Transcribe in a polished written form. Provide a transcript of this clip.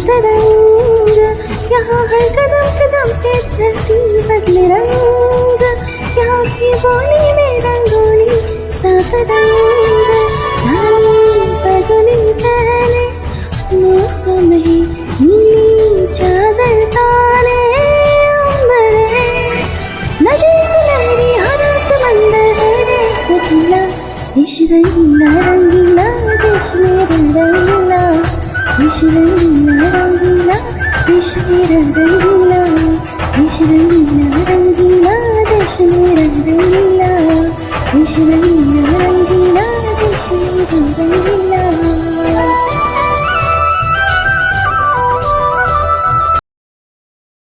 तरंग, यहाँ हर कदम कदम पे धरती बदले रंग, यहाँ की बोली में रंगोली सा तरंग, धानी पगली पहले मौसम है नीली चादर ताले उम्र है, नदी से लहरी हरा समंदर है सजीला, देश रंगीला रंगीला देश मेरा रंगीला, देश रंगीला रंगीला देश मेरा रंगीला, देश रंगीला रंगीला देश मेरा रंगीला, देश रंगीला रंगीला देश मेरा रंगीला।